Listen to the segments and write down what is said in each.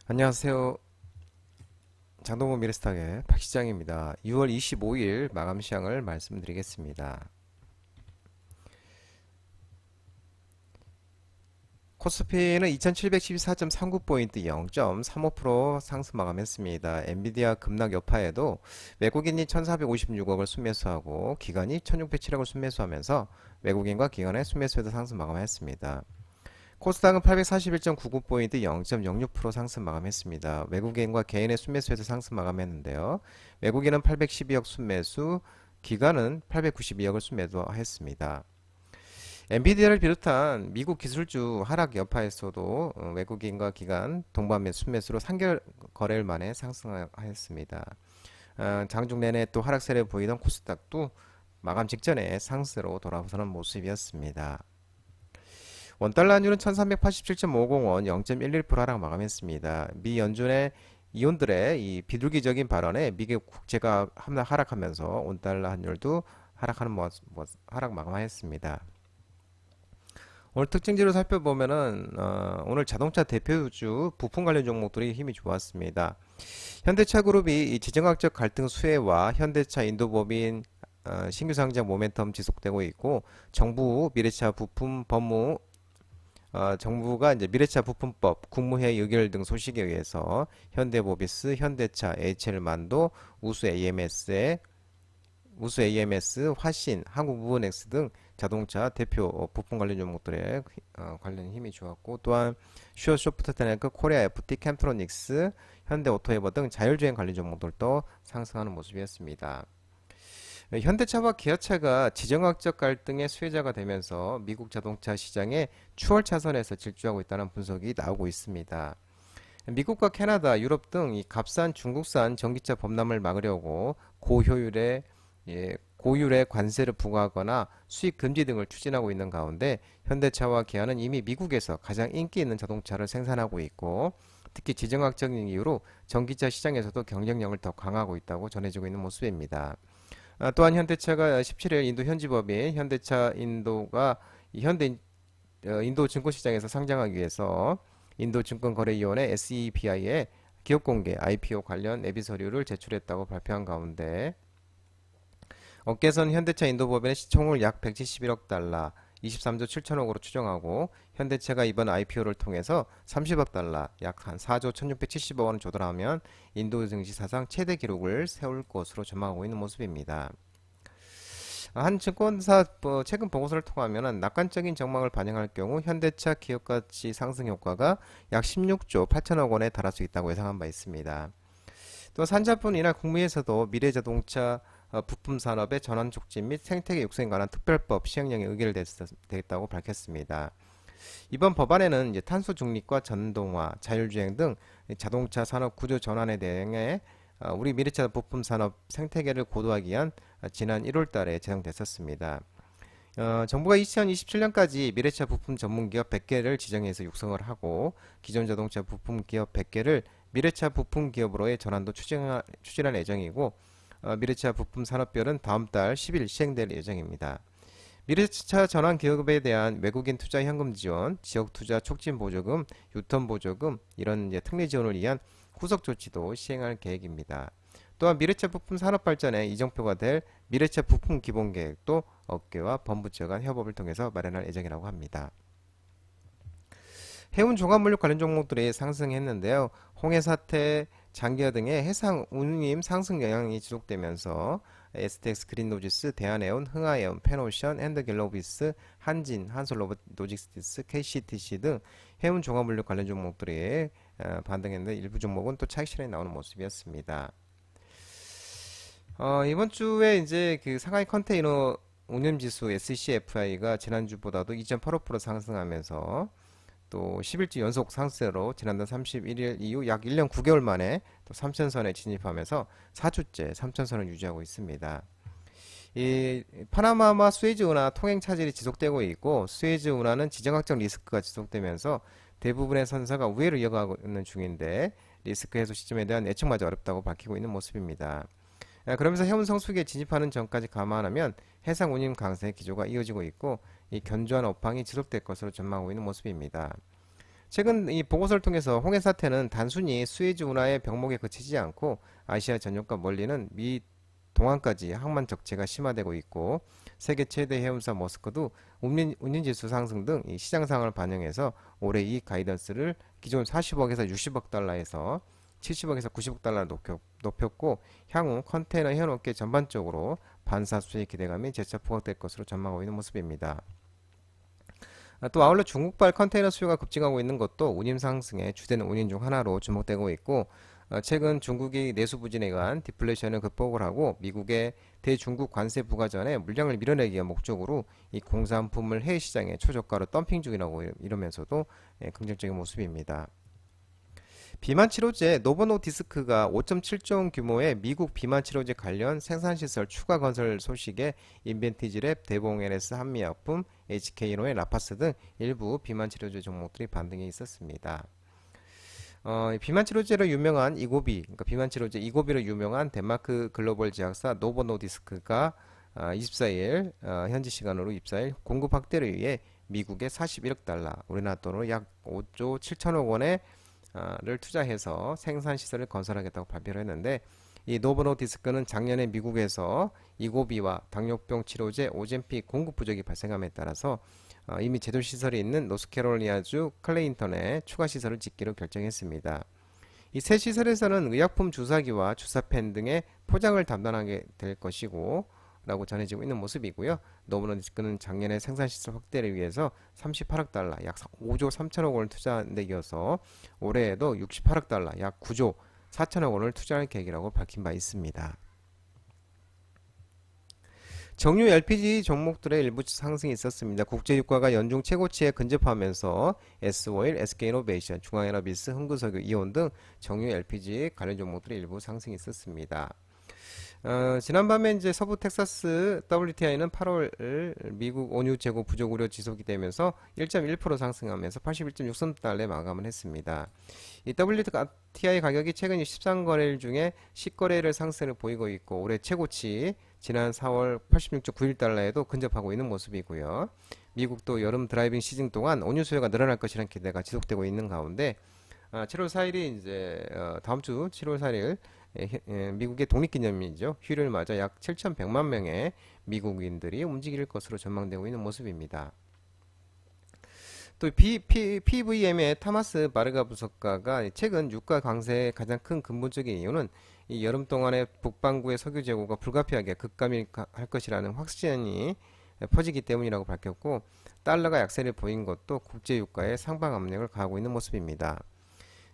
안녕하세요. 장동건 미래스탁의 박시장입니다. 6월 25일 마감 시황을 말씀드리겠습니다. 코스피는 2714.39포인트 0.35% 상승 마감했습니다. 엔비디아 급락 여파에도 외국인이 1456억을 순매수하고 기관이 1607억을 순매수하면서 외국인과 기관의 순매수에도 상승 마감했습니다. 코스닥은 841.99포인트 0.06% 상승 마감했습니다. 외국인과 개인의 순매수에서 상승 마감했는데요. 외국인은 812억 순매수, 기관은 892억을 순매도했습니다. 엔비디아를 비롯한 미국 기술주 하락 여파에서도 외국인과 기관 동반매 순매수로 3개월 거래일 만에 상승하였습니다. 장중 내내 또 하락세를 보이던 코스닥도 마감 직전에 상승으로 돌아서는 모습이었습니다. 원달러 환율은 1387.50원 0.11% 하락 마감했습니다. 미 연준의 이원들의 이 비둘기적인 발언에 미국 국채가 하락하면서 원달러 환율도 하락 마감하였습니다. 오늘 특징지로 살펴보면은 오늘 자동차 대표주 부품 관련 종목들이 힘이 좋았습니다. 현대차 그룹이 이 지정학적 갈등 수혜와 현대차 인도법인 신규 상장 모멘텀 지속되고 있고 정부 미래차 부품 법무 정부가 이제 미래차 부품법, 국무회의 의결 등 소식에 의해서 현대모비스, 현대차, HL만도, 우수 AMS, 화신, 한국무브넥스 등 자동차 대표 부품 관련 종목들의 관련 힘이 좋았고 또한 슈어소프트테크, 코리아 FT, 캠트로닉스, 현대오토에버 등 자율주행 관련 종목들도 상승하는 모습이었습니다. 현대차와 기아차가 지정학적 갈등의 수혜자가 되면서 미국 자동차 시장에 추월 차선에서 질주하고 있다는 분석이 나오고 있습니다. 미국과 캐나다, 유럽 등 이 값싼 중국산 전기차 범람을 막으려고 고율의 관세를 부과하거나 수입 금지 등을 추진하고 있는 가운데 현대차와 기아는 이미 미국에서 가장 인기 있는 자동차를 생산하고 있고 특히 지정학적인 이유로 전기차 시장에서도 경쟁력을 더 강화하고 있다고 전해지고 있는 모습입니다. 또한 현대차가 17일 인도 현지법인 현대차 인도가 인도 증권시장에서 상장하기 위해서 인도증권거래위원회 SEBI에 기업공개 IPO 관련 내비 서류를 제출했다고 발표한 가운데 업계선 현대차 인도법인의 시총을 약 171억 달러, 23조 7천억으로 추정하고 현대차가 이번 IPO를 통해서 30억 달러, 약 한 4조 1670억 원을 조달하면 인도 증시 사상 최대 기록을 세울 것으로 전망하고 있는 모습입니다. 한 증권사 최근 보고서를 통하면 낙관적인 전망을 반영할 경우 현대차 기업가치 상승 효과가 약 16조 8천억 원에 달할 수 있다고 예상한 바 있습니다. 또 산자뿐 이날 국무회에서도 미래자동차 부품 산업의 전환 촉진 및 생태계 육성에 관한 특별법 시행령이 의결됐다고 밝혔습니다. 이번 법안에는 이제 탄소 중립과 전동화, 자율주행 등 자동차 산업 구조 전환에 대해 우리 미래차 부품 산업 생태계를 고도하기 위한 지난 1월 달에 제정됐었습니다. 정부가 2027년까지 미래차 부품 전문기업 100개를 지정해서 육성을 하고 기존 자동차 부품 기업 100개를 미래차 부품 기업으로의 전환도 추진할 예정이고 미래차 부품 산업별은 다음 달 10일 시행될 예정입니다. 미래차 전환 기업에 대한 외국인 투자 현금 지원, 지역 투자 촉진 보조금, 유턴 보조금 이런 특례 지원을 위한 후속 조치도 시행할 계획입니다. 또한 미래차 부품 산업 발전에 이정표가 될 미래차 부품 기본 계획도 업계와 범부처 간 협업을 통해서 마련할 예정이라고 합니다. 해운 종합물류 관련 종목들이 상승했는데요. 홍해 사태, 장기화 등의 해상 운임 상승 영향이 지속되면서 STX 그린로지스, 대한해운, 흥하해운, 펜오션, 핸드갤로비스, 한진, 한솔로보틱스, KCTC 등 해운 종합물류 관련 종목들이 반등했는데 일부 종목은 또 차익 실현이 나오는 모습이었습니다. 이번 주에 이제 그 상하이 컨테이너 운임지수 SCFI가 지난주보다도 2.85% 상승하면서 또 10일째 연속 상승으로 지난달 31일 이후 약 1년 9개월 만에 또 3천선에 진입하면서 4주째 3천선을 유지하고 있습니다. 이 파나마와 수에즈 운하 통행 차질이 지속되고 있고 스웨즈 운하는 지정학적 리스크가 지속되면서 대부분의 선사가 우회를 이어가고 있는 중인데 리스크 해소 시점에 대한 예측마저 어렵다고 밝히고 있는 모습입니다. 그러면서 해운 성수기에 진입하는 전까지 감안하면 해상 운임 강세의 기조가 이어지고 있고 이 견조한 업황이 지속될 것으로 전망하고 있는 모습입니다. 최근 이 보고서를 통해서 홍해 사태는 단순히 수에즈 운하의 병목에 그치지 않고 아시아 전역과 멀리는 미 동안까지 항만 적체가 심화되고 있고 세계 최대 해운사 머스크도 운임지수 상승 등 이 시장 상황을 반영해서 올해 이 가이던스를 기존 40억에서 60억 달러에서 70억에서 90억 달러 높였고 향후 컨테이너 해운업계 전반적으로 반사 수의 기대감이 재차 부각될 것으로 전망하고 있는 모습입니다. 또 아울러 중국발 컨테이너 수요가 급증하고 있는 것도 운임 상승의 주된 원인 중 하나로 주목되고 있고 최근 중국이 내수 부진에 의한 디플레이션을 극복을 하고 미국의 대중국 관세 부과 전에 물량을 밀어내기 위한 목적으로 이 공산품을 해외 시장에 초저가로 덤핑 중이라고 이러면서도 긍정적인 모습입니다. 비만 치료제 노보노디스크가 5.7조 원 규모의 미국 비만 치료제 관련 생산시설 추가 건설 소식에 인벤티지랩, 대봉 NS, 한미약품, HK노의 라파스 등 일부 비만 치료제 종목들이 반등이 있었습니다. 비만 치료제로 유명한 이고비, 그러니까 비만 치료제 이고비로 유명한 덴마크 글로벌 제약사 노보노디스크가 24일 현지 시간으로 24일 공급 확대를 위해 미국의 41억 달러, 우리나라 돈으로 약 5조 7천억 원의 를 투자해서 생산 시설을 건설하겠다고 발표를 했는데 이 노보노디스크는 작년에 미국에서 이고비와 당뇨병 치료제 오젬픽 공급 부족이 발생함에 따라서 이미 제조 시설이 있는 노스캐롤리아주 클레인턴에 추가 시설을 짓기로 결정했습니다. 이 새 시설에서는 의약품 주사기와 주사펜 등의 포장을 담당하게 될 것이고 라고 전해지고 있는 모습이고요. 노보노디스크는 작년에 생산시설 확대를 위해서 38억 달러, 약 5조 3천억 원을 투자한 데 이어서 올해에도 68억 달러, 약 9조 4천억 원을 투자할 계획이라고 밝힌 바 있습니다. 정유 LPG 종목들의 일부 상승이 있었습니다. 국제유가가 연중 최고치에 근접하면서 S오일, SK이노베이션, 중앙에너비스, 흥구석유, 이온 등 정유 LPG 관련 종목들의 일부 상승이 있었습니다. 지난밤에 이제 서부 텍사스 WTI는 8월 미국 원유 재고 부족 우려 지속이 되면서 1.1% 상승하면서 81.63달러에 마감을 했습니다. 이 WTI 가격이 최근 13거래일 중에 10거래일을 상승을 보이고 있고 올해 최고치 지난 4월 86.91달러에도 근접하고 있는 모습이고요. 미국도 여름 드라이빙 시즌 동안 원유 수요가 늘어날 것이라는 기대가 지속되고 있는 가운데 7월 4일이 이제 다음 주 7월 4일 미국의 독립기념일이죠. 휴일을 맞아 약 7,100만 명의 미국인들이 움직일 것으로 전망되고 있는 모습입니다. 또 PVM의 타마스 바르가 분석가가 최근 유가 강세의 가장 큰 근본적인 이유는 이 여름 동안에 북반구의 석유 재고가 불가피하게 급감할 것이라는 확신이 퍼지기 때문이라고 밝혔고 달러가 약세를 보인 것도 국제 유가에 상방 압력을 가하고 있는 모습입니다.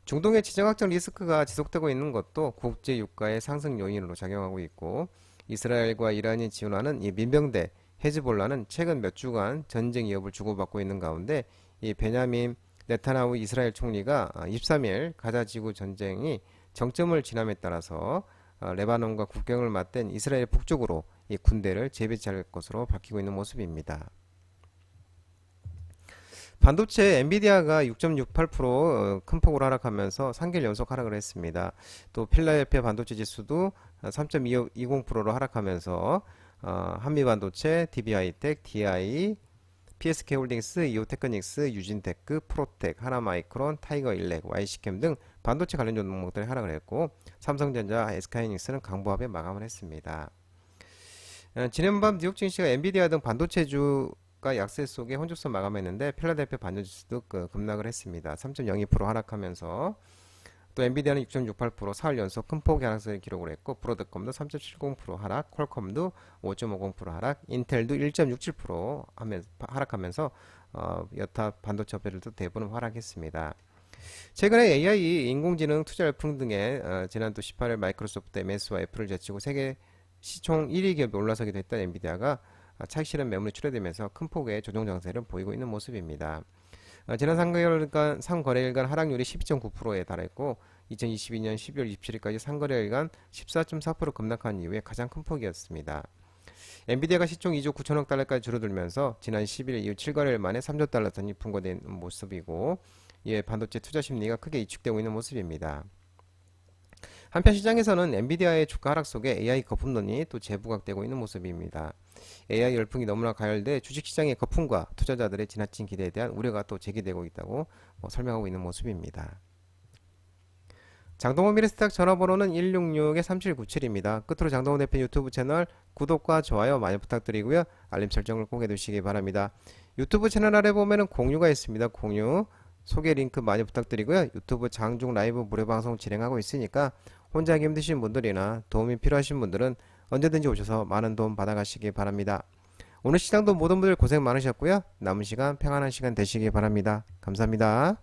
중동의 지정학적 리스크가 지속되고 있는 것도 국제 유가의 상승 요인으로 작용하고 있고 이스라엘과 이란이 지원하는 이 민병대 헤즈볼라는 최근 몇 주간 전쟁 위협을 주고받고 있는 가운데 이 베냐민 네타냐후 이스라엘 총리가 23일 가자 지구 전쟁이 정점을 지남에 따라서 레바논과 국경을 맞댄 이스라엘 북쪽으로 이 군대를 재배치할 것으로 밝히고 있는 모습입니다. 반도체 엔비디아가 6.68% 큰 폭으로 하락하면서 3개월 연속 하락을 했습니다. 또 필라델피아 반도체 지수도 3.20%로 하락하면서 한미반도체, DB하이텍, DI, PSK홀딩스, 이오테크닉스, 유진테크, 프로텍, 하나마이크론, 타이거일렉, YC캠 등 반도체 관련 종목들이 하락을 했고 삼성전자, SK하이닉스는 강보합에 마감을 했습니다. 지난밤 뉴욕 증시가 엔비디아 등 반도체주가 약세 속에 혼조성 마감했는데 필라델피아 반도체도 급락을 했습니다. 3.02% 하락하면서 또 엔비디아는 6.68% 4월 연속 큰 폭의 하락세를 기록을 했고 브로드컴도 3.70% 하락, 퀄컴도 5.50% 하락, 인텔도 1.67% 하락하면서 여타 반도체 업체들도 대부분 하락했습니다. 최근에 AI 인공지능 투자 열풍 등에 지난달 18일 마이크로소프트, MS와 애플을 제치고 세계 시총 1위 기업이 올라서기도 했던 엔비디아가 차익 실현 매물이 출회되면서 큰 폭의 조정 장세를 보이고 있는 모습입니다. 지난 3거래일간 하락률이 12.9%에 달했고 2022년 12월 27일까지 3거래일간 14.4% 급락한 이후에 가장 큰 폭이었습니다. 엔비디아가 시총 2조 9천억 달러까지 줄어들면서 지난 11일 이후 7거래일 만에 3조 달러 선이 분고된 모습이고 이에 반도체 투자 심리가 크게 위축되고 있는 모습입니다. 한편 시장에서는 엔비디아의 주가 하락 속에 AI 거품론이 또 재부각되고 있는 모습입니다. AI 열풍이 너무나 가열돼 주식시장의 거품과 투자자들의 지나친 기대에 대한 우려가 또 제기되고 있다고 설명하고 있는 모습입니다. 장동호 미래스탁 전화번호는 166-3797입니다. 끝으로 장동호 대표 유튜브 채널 구독과 좋아요 많이 부탁드리고요. 알림 설정을 꼭 해두시기 바랍니다. 유튜브 채널 아래 보면은 공유가 있습니다. 공유 소개 링크 많이 부탁드리고요. 유튜브 장중 라이브 무료 방송 진행하고 있으니까 혼자 하기 힘드신 분들이나 도움이 필요하신 분들은 언제든지 오셔서 많은 도움 받아가시기 바랍니다. 오늘 시장도 모든 분들 고생 많으셨고요. 남은 시간 평안한 시간 되시기 바랍니다. 감사합니다.